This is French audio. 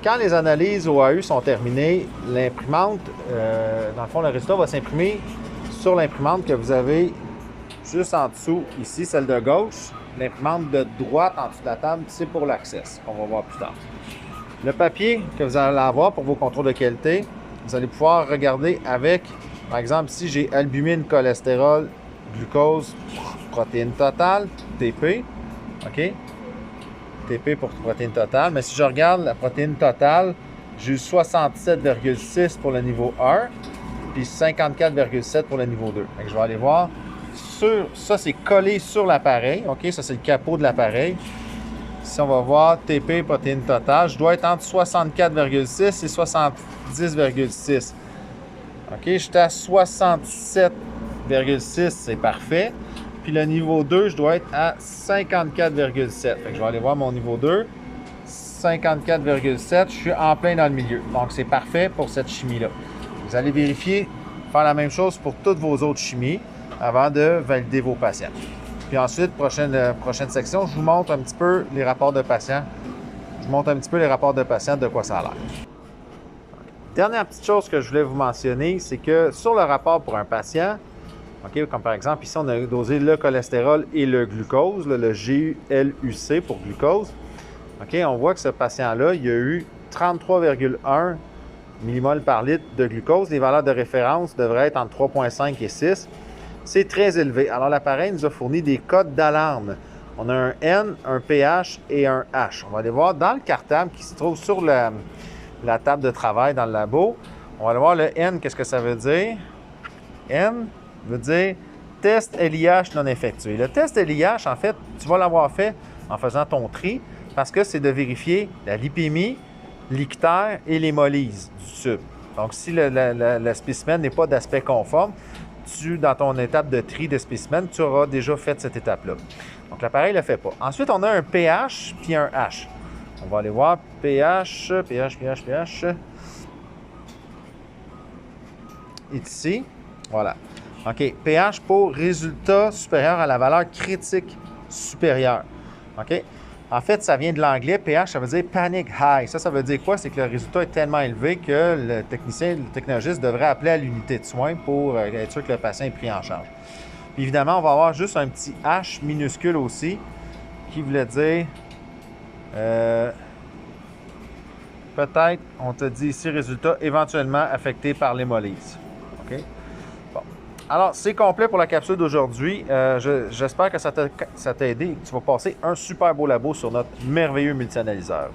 Quand les analyses OAU sont terminées, l'imprimante, dans le fond, le résultat va s'imprimer sur l'imprimante que vous avez juste en dessous, ici, celle de gauche. L'imprimante de droite en dessous de la table, c'est pour l'access, qu'on va voir plus tard. Le papier que vous allez avoir pour vos contrôles de qualité, vous allez pouvoir regarder avec, par exemple, si j'ai albumine, cholestérol, glucose, protéines totales, TP, OK? TP pour protéines totales. Mais si je regarde la protéine totale, j'ai eu 67,6 pour le niveau 1, puis 54,7 pour le niveau 2. Donc, je vais aller voir. Ça, c'est collé sur l'appareil. OK? Ça, c'est le capot de l'appareil. Si on va voir TP, protéine totale, je dois être entre 64,6 et 70,6. OK? J'étais à 67,6, c'est parfait. Puis le niveau 2, je dois être à 54,7. Fait que je vais aller voir mon niveau 2. 54,7, je suis en plein dans le milieu. Donc, c'est parfait pour cette chimie-là. Vous allez vérifier, faire la même chose pour toutes vos autres chimies avant de valider vos patients. Puis ensuite, prochaine section, je vous montre un petit peu les rapports de patients. Je vous montre un petit peu les rapports de patients, de quoi ça a l'air. Dernière petite chose que je voulais vous mentionner, c'est que sur le rapport pour un patient, OK, comme par exemple, ici, on a dosé le cholestérol et le glucose, le GLUC pour glucose. OK, on voit que ce patient-là, il a eu 33,1 millimoles par litre de glucose. Les valeurs de référence devraient être entre 3,5 et 6. C'est très élevé. Alors, l'appareil nous a fourni des codes d'alarme. On a un N, un pH et un H. On va aller voir dans le cartable qui se trouve sur la table de travail dans le labo. On va aller voir le N, qu'est-ce que ça veut dire? N veut dire test LIH non effectué. Le test LIH, en fait, tu vas l'avoir fait en faisant ton tri parce que c'est de vérifier la lipémie, l'ictère et l'hémolyse du tube. Donc, si le spécimen n'est pas d'aspect conforme, dans ton étape de tri de spécimen, tu auras déjà fait cette étape-là. Donc, l'appareil ne le fait pas. Ensuite, on a un pH puis un H. On va aller voir pH. Ici, voilà. OK, pH pour résultat supérieur à la valeur critique supérieure. OK? En fait, ça vient de l'anglais. pH, ça veut dire panic high. Ça veut dire quoi? C'est que le résultat est tellement élevé que le technologiste devrait appeler à l'unité de soins pour être sûr que le patient est pris en charge. Puis évidemment, on va avoir juste un petit H minuscule aussi qui voulait dire peut-être, on te dit ici, résultat éventuellement affecté par l'hémolyse. OK? Bon. Alors, c'est complet pour la capsule d'aujourd'hui. J'espère que ça t'a aidé et que tu vas passer un super beau labo sur notre merveilleux multianalyseur.